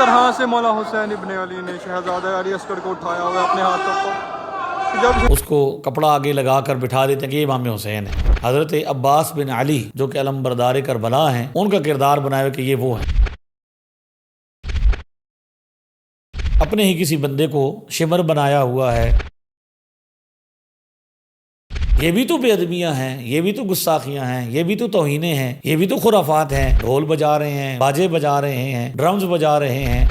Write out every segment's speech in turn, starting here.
طرح سے مولا حسین ابن علی نے شہزادہ علی اصغر کو اٹھایا ہوا ہے اپنے ہاتھوں پر، جب اس کو کپڑا آگے لگا کر بٹھا دیتے ہیں کہ یہ امام حسین ہے۔ حضرت عباس بن علی جو کہ علم بردار کربلا ہیں، ان کا کردار بنایا کہ یہ وہ ہیں۔ اپنے ہی کسی بندے کو شمر بنایا ہوا ہے۔ یہ بھی تو بے ادبیاں ہیں، یہ بھی تو گستاخیاں ہیں، یہ بھی تو توہینیں ہیں، یہ بھی تو خرافات ہیں۔ ڈھول بجا رہے ہیں، باجے بجا رہے ہیں، ڈرمز بجا رہے ہیں،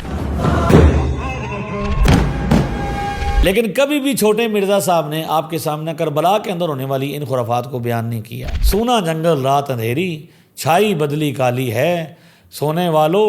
لیکن کبھی بھی چھوٹے مرزا صاحب نے آپ کے سامنے کربلا کے اندر ہونے والی ان خرافات کو بیان نہیں کیا۔ سونا جنگل رات اندھیری، چھائی بدلی کالی ہے، سونے والو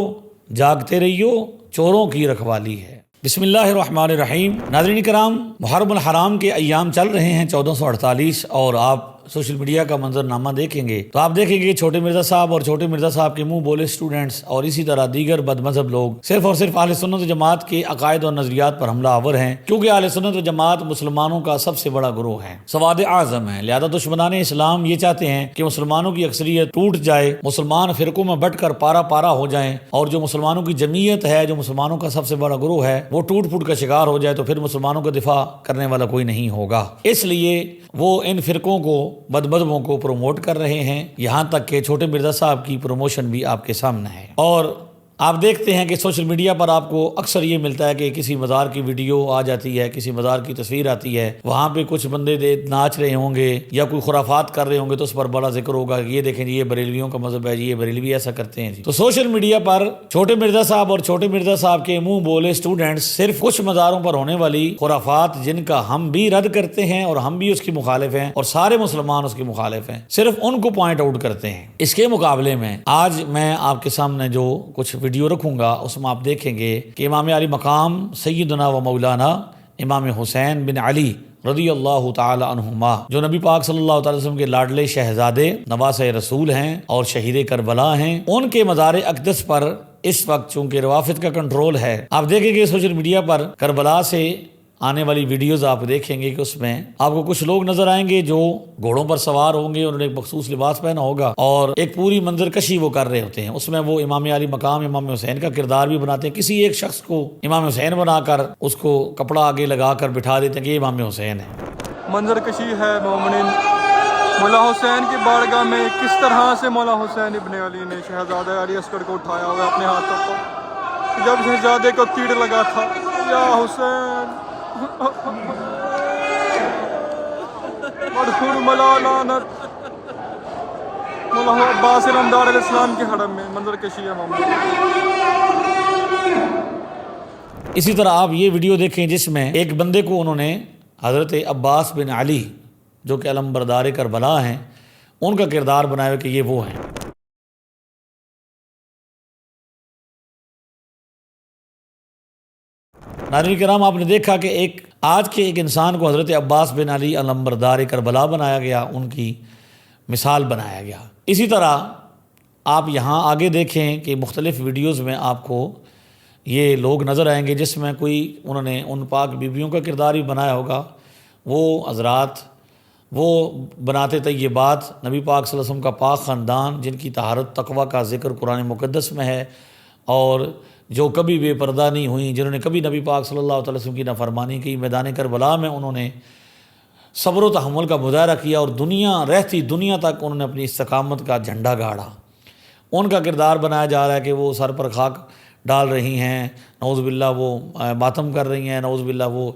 جاگتے رہیو، چوروں کی رکھوالی ہے۔ بسم اللہ الرحمن الرحیم۔ ناظرین کرام، محرم الحرام کے ایام چل رہے ہیں 1448، اور آپ سوشل میڈیا کا منظرنامہ دیکھیں گے تو آپ دیکھیں گے کہ چھوٹے مرزا صاحب اور چھوٹے مرزا صاحب کے منہ بولے اسٹوڈنٹس اور اسی طرح دیگر بد مذہب لوگ صرف اور صرف اہل سنت و جماعت کے عقائد اور نظریات پر حملہ آور ہیں، کیونکہ اہل سنت و جماعت مسلمانوں کا سب سے بڑا گروہ ہے، سواد اعظم ہے۔ لہذا دشمنان اسلام یہ چاہتے ہیں کہ مسلمانوں کی اکثریت ٹوٹ جائے، مسلمان فرقوں میں بٹ کر پارا پارا ہو جائیں، اور جو مسلمانوں کی جمعیت ہے، جو مسلمانوں کا سب سے بڑا گروہ ہے، وہ ٹوٹ پھوٹ کا شکار ہو جائے، تو پھر مسلمانوں کا دفاع کرنے والا کوئی نہیں ہوگا۔ اس لیے وہ ان فرقوں کو، بد مذہبوں کو پروموٹ کر رہے ہیں، یہاں تک کہ چھوٹے مرزا صاحب کی پروموشن بھی آپ کے سامنے ہے۔ اور آپ دیکھتے ہیں کہ سوشل میڈیا پر آپ کو اکثر یہ ملتا ہے کہ کسی مزار کی ویڈیو آ جاتی ہے، کسی مزار کی تصویر آتی ہے، وہاں پہ کچھ بندے ناچ رہے ہوں گے یا کوئی خرافات کر رہے ہوں گے، تو اس پر بڑا ذکر ہوگا کہ یہ دیکھیں جی، یہ بریلویوں کا مذہب ہے جی، یہ بریلوی ایسا کرتے ہیں جی۔ تو سوشل میڈیا پر چھوٹے مرزا صاحب اور چھوٹے مرزا صاحب کے منہ بولے اسٹوڈنٹس صرف کچھ مزاروں پر ہونے والی خرافات، جن کا ہم بھی رد کرتے ہیں اور ہم بھی اس کی مخالف ہیں اور سارے مسلمان اس کے مخالف ہیں، صرف ان کو پوائنٹ آؤٹ کرتے ہیں۔ اس کے مقابلے میں آج میں آپ کے سامنے جو کچھ ویڈیو رکھوں گا، اس میں آپ دیکھیں گے کہ امام علی مقام سیدنا و مولانا امام حسین بن علی رضی اللہ تعالی عنہما، جو نبی پاک صلی اللہ تعالی وسلم کے لاڈلے شہزادے نواسۂ رسول ہیں اور شہید کربلا ہیں، ان کے مزار اقدس پر اس وقت چونکہ روافض کا کنٹرول ہے، آپ دیکھیں گے سوشل میڈیا پر کربلا سے آنے والی ویڈیوز آپ دیکھیں گے کہ اس میں آپ کو کچھ لوگ نظر آئیں گے جو گھوڑوں پر سوار ہوں گے، انہوں نے ایک مخصوص لباس پہنا ہوگا اور ایک پوری منظر کشی وہ کر رہے ہوتے ہیں۔ اس میں وہ امام علی مقام امام حسین کا کردار بھی بناتے ہیں، کسی ایک شخص کو امام حسین بنا کر اس کو کپڑا آگے لگا کر بٹھا دیتے ہیں کہ یہ امام حسین ہے۔ منظر کشی ہے مومنین، مولا حسین کی بارگاہ میں کس طرح سے مولا حسین ابن علی نے شہزادہ علی اصغر کو اٹھایا ہوا ہے اپنے ہاتھوں پر، جب شہزادے کو تیر لگا تھا، یا حسین مدحور ملالانت مولا عباس علمدار علیہ السلام کے حرم میں منظر کشی ہے مومنین۔ اسی طرح آپ یہ ویڈیو دیکھیں جس میں ایک بندے کو انہوں نے حضرت عباس بن علی جو کہ علم بردار کربلا ہیں، ان کا کردار بنایا کہ یہ وہ ہیں۔ ناظرین کرام، آپ نے دیکھا کہ آج کے ایک انسان کو حضرت عباس بن علی علم بردار کربلا بنایا گیا، ان کی مثال بنایا گیا۔ اسی طرح آپ یہاں آگے دیکھیں کہ مختلف ویڈیوز میں آپ کو یہ لوگ نظر آئیں گے جس میں انہوں نے ان پاک بیویوں کا کردار بھی بنایا ہوگا۔ وہ حضرات وہ بناتے طیبات، نبی پاک صلی اللہ علیہ وسلم کا پاک خاندان، جن کی طہارت تقویٰ کا ذکر قرآن مقدس میں ہے، اور جو کبھی بے پردہ نہیں ہوئیں، جنہوں نے کبھی نبی پاک صلی اللہ علیہ وسلم کی نافرمانی کی، میدان کربلا میں انہوں نے صبر و تحمل کا مظاہرہ کیا اور رہتی دنیا تک انہوں نے اپنی استقامت کا جھنڈا گاڑا۔ ان کا کردار بنایا جا رہا ہے کہ وہ سر پر خاک ڈال رہی ہیں، نعوذ باللہ وہ ماتم کر رہی ہیں، نعوذ باللہ وہ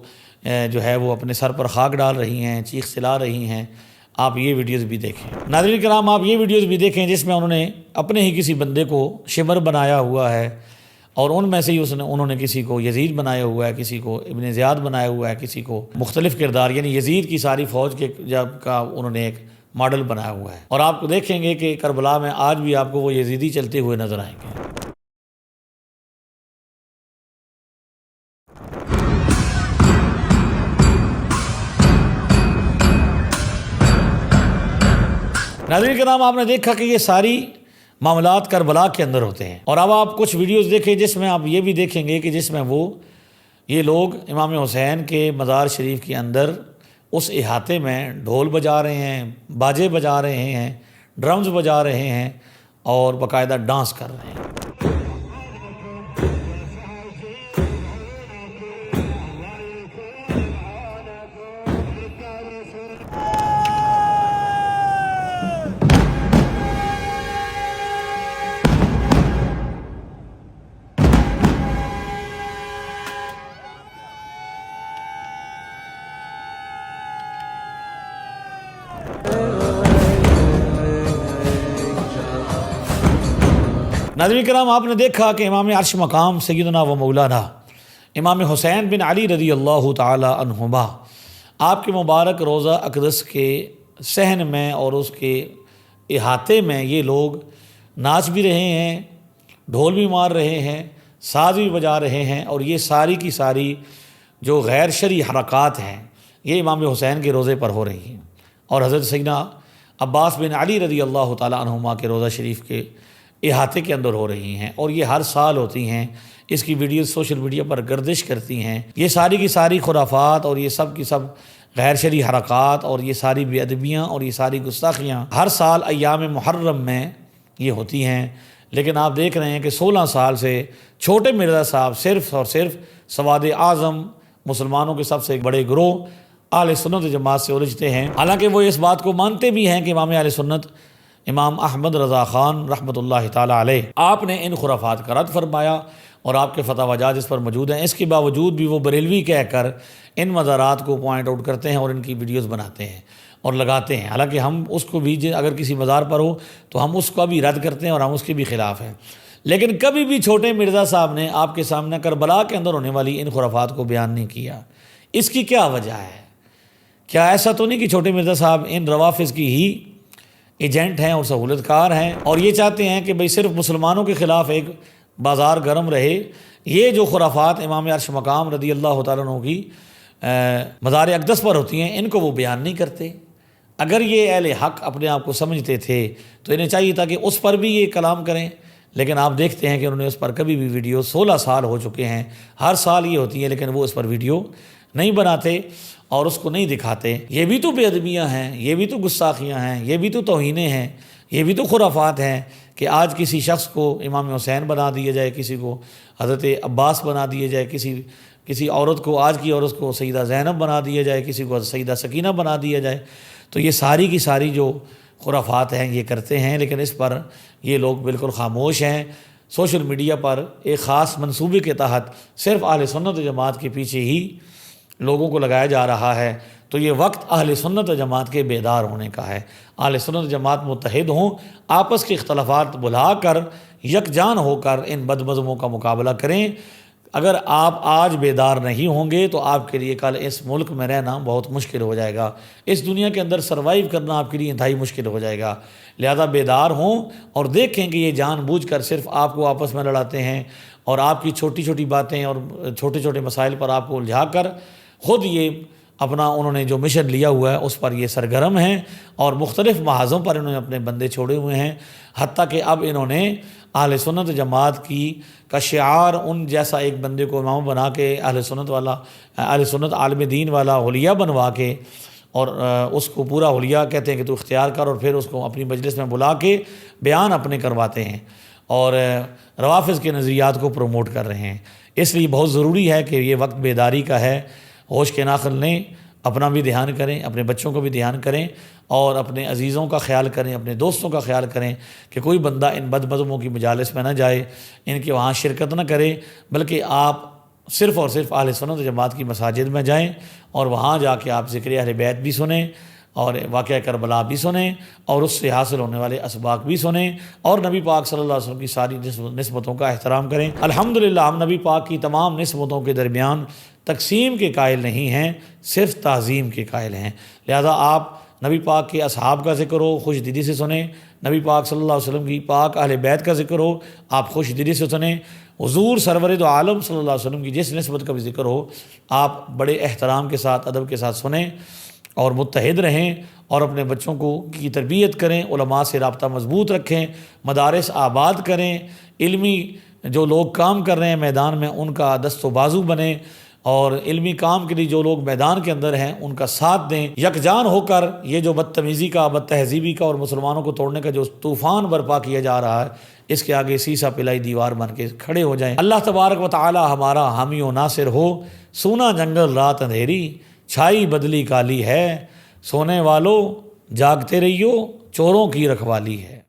جو ہے وہ اپنے سر پر خاک ڈال رہی ہیں، چیخ چلا رہی ہیں۔ آپ یہ ویڈیوز بھی دیکھیں۔ ناظرین کرام، آپ یہ ویڈیوز بھی دیکھیں جس میں انہوں نے اپنے ہی کسی بندے کو شمر بنایا ہوا ہے، اور ان میں سے ہی انہوں نے کسی کو یزید بنایا ہوا ہے، کسی کو ابن زیاد بنایا ہوا ہے، کسی کو مختلف کردار، یعنی یزید کی ساری فوج کے کا انہوں نے ایک ماڈل بنایا ہوا ہے۔ اور آپ دیکھیں گے کہ کربلا میں آج بھی آپ کو وہ یزیدی چلتے ہوئے نظر آئیں گے۔ ناظرین کرام، آپ نے دیکھا کہ یہ ساری معاملات کربلا کے اندر ہوتے ہیں، اور اب آپ کچھ ویڈیوز دیکھیں جس میں آپ یہ بھی دیکھیں گے کہ جس میں یہ لوگ امام حسین کے مزار شریف کے اندر اس احاطے میں ڈھول بجا رہے ہیں، باجے بجا رہے ہیں، ڈرمز بجا رہے ہیں اور باقاعدہ ڈانس کر رہے ہیں۔ ناظرین کرام، آپ نے دیکھا کہ امام عرش مقام سیدنا و مولانا امام حسین بن علی رضی اللہ تعالی عنہما، آپ کے مبارک روضہ اقدس کے صحن میں اور اس کے احاطے میں یہ لوگ ناچ بھی رہے ہیں، ڈھول بھی مار رہے ہیں، ساز بھی بجا رہے ہیں، اور یہ ساری کی ساری جو غیر شرعی حرکات ہیں یہ امام حسین کے روضے پر ہو رہی ہیں، اور حضرت سیدنا عباس بن علی رضی اللہ تعالیٰ عنہما کے روضہ شریف کے احاطے کے اندر ہو رہی ہیں، اور یہ ہر سال ہوتی ہیں۔ اس کی ویڈیوز سوشل میڈیا پر گردش کرتی ہیں۔ یہ ساری کی ساری خرافات اور یہ سب کی سب غیر شرعی حرکات اور یہ ساری بے ادبیاں اور یہ ساری گستاخیاں ہر سال ایام محرم میں یہ ہوتی ہیں، لیکن آپ دیکھ رہے ہیں کہ 16 سال سے چھوٹے مرزا صاحب صرف اور صرف سواد اعظم مسلمانوں کے سب سے بڑے گروہ اہل سنت جماعت سے الجھتے ہیں، حالانکہ وہ اس بات کو مانتے بھی ہیں کہ امام اہل سنت امام احمد رضا خان رحمۃ اللہ تعالی علیہ آپ نے ان خرافات کا رد فرمایا، اور آپ کے فتح وجات اس پر موجود ہیں۔ اس کے باوجود بھی وہ بریلوی کہہ کر ان مزارات کو پوائنٹ آؤٹ کرتے ہیں اور ان کی ویڈیوز بناتے ہیں اور لگاتے ہیں، حالانکہ ہم اس کو بھی اگر کسی مزار پر ہو تو ہم اس کو بھی رد کرتے ہیں اور ہم اس کے بھی خلاف ہیں، لیکن کبھی بھی چھوٹے مرزا صاحب نے آپ کے سامنے کربلا کے اندر ہونے والی ان خرافات کو بیان نہیں کیا۔ اس کی کیا وجہ ہے؟ کیا ایسا تو نہیں کہ چھوٹے مرزا صاحب ان روافظ کی ہی ایجنٹ ہیں اور سہولت کار ہیں اور یہ چاہتے ہیں کہ بھئی صرف مسلمانوں کے خلاف ایک بازار گرم رہے؟ یہ جو خرافات امام عرش مقام رضی اللہ تعالیٰ عنہ کی مزار اقدس پر ہوتی ہیں ان کو وہ بیان نہیں کرتے۔ اگر یہ اہل حق اپنے آپ کو سمجھتے تھے تو انہیں چاہیے تھا کہ اس پر بھی یہ کلام کریں، لیکن آپ دیکھتے ہیں کہ انہوں نے اس پر کبھی بھی ویڈیو 16 سال ہو چکے ہیں، ہر سال یہ ہوتی ہے لیکن وہ اس پر ویڈیو نہیں بناتے اور اس کو نہیں دکھاتے۔ یہ بھی تو بے ادبیاں ہیں، یہ بھی تو گستاخیاں ہیں، یہ بھی تو توہینیں ہیں، یہ بھی تو خرافات ہیں کہ آج کسی شخص کو امام حسین بنا دیا جائے، کسی کو حضرت عباس بنا دیا جائے، کسی عورت کو، آج کی عورت کو سیدہ زینب بنا دیا جائے، کسی کو سیدہ سکینہ بنا دیا جائے۔ تو یہ ساری کی ساری جو خرافات ہیں یہ کرتے ہیں، لیکن اس پر یہ لوگ بالکل خاموش ہیں۔ سوشل میڈیا پر ایک خاص منصوبے کے تحت صرف اہل سنت جماعت کے پیچھے ہی لوگوں کو لگایا جا رہا ہے، تو یہ وقت اہل سنت جماعت کے بیدار ہونے کا ہے۔ اہل سنت جماعت متحد ہوں، آپس کے اختلافات بھلا کر یکجان ہو کر ان بدمزموں کا مقابلہ کریں۔ اگر آپ آج بیدار نہیں ہوں گے تو آپ کے لیے کل اس ملک میں رہنا بہت مشکل ہو جائے گا، اس دنیا کے اندر سروائیو کرنا آپ کے لیے انتہائی مشکل ہو جائے گا۔ لہذا بیدار ہوں اور دیکھیں کہ یہ جان بوجھ کر صرف آپ کو آپس میں لڑاتے ہیں اور آپ کی چھوٹی چھوٹی باتیں اور چھوٹے چھوٹے مسائل پر آپ کو الجھا کر خود یہ اپنا انہوں نے جو مشن لیا ہوا ہے اس پر یہ سرگرم ہیں اور مختلف محاذوں پر انہوں نے اپنے بندے چھوڑے ہوئے ہیں، حتیٰ کہ اب انہوں نے اہل سنت جماعت کا شعار ان جیسا ایک بندے کو امام بنا کے اہل سنت عالم دین والا حلیہ بنوا کے اور اس کو پورا حلیہ کہتے ہیں کہ تو اختیار کر، اور پھر اس کو اپنی مجلس میں بلا کے بیان اپنے کرواتے ہیں اور روافظ کے نظریات کو پروموٹ کر رہے ہیں۔ اس لیے بہت ضروری ہے کہ یہ وقت بیداری کا ہے، ہوش کے ناخن لیں، اپنا بھی دھیان کریں، اپنے بچوں کو بھی دھیان کریں اور اپنے عزیزوں کا خیال کریں، اپنے دوستوں کا خیال کریں کہ کوئی بندہ ان بدمزموں کی مجالس میں نہ جائے، ان کے وہاں شرکت نہ کرے، بلکہ آپ صرف اور صرف اہل سنت جماعت کی مساجد میں جائیں اور وہاں جا کے آپ ذکر اہل بیت بھی سنیں اور واقعہ کربلا بھی سنیں اور اس سے حاصل ہونے والے اسباق بھی سنیں اور نبی پاک صلی اللہ علیہ وسلم کی ساری نسبتوں کا احترام کریں۔ الحمدللہ ہم نبی پاک کی تمام نسبتوں کے درمیان تقسیم کے قائل نہیں ہیں، صرف تعظیم کے قائل ہیں۔ لہذا آپ نبی پاک کے اصحاب کا ذکر ہو خوش دلی سے سنیں، نبی پاک صلی اللہ علیہ وسلم کی پاک اہل بیت کا ذکر ہو آپ خوش دلی سے سنیں، حضور سرور دو عالم صلی اللہ علیہ وسلم کی جس نسبت کا بھی ذکر ہو آپ بڑے احترام کے ساتھ ادب کے ساتھ سنیں اور متحد رہیں اور اپنے بچوں کی تربیت کریں، علماء سے رابطہ مضبوط رکھیں، مدارس آباد کریں، علمی جو لوگ کام کر رہے ہیں میدان میں ان کا دست و بازو بنیں اور علمی کام کے لیے جو لوگ میدان کے اندر ہیں ان کا ساتھ دیں۔ یکجان ہو کر یہ جو بدتمیزی کا، بد تہذیبی کا اور مسلمانوں کو توڑنے کا جو طوفان برپا کیا جا رہا ہے اس کے آگے سیسا پلائی دیوار بن کے کھڑے ہو جائیں۔ اللہ تبارک و تعالی ہمارا حامی و ناصر ہو۔ سونا جنگل رات اندھیری، چھائی بدلی کالی ہے، سونے والو جاگتے رہیو، چوروں کی رکھوالی ہے۔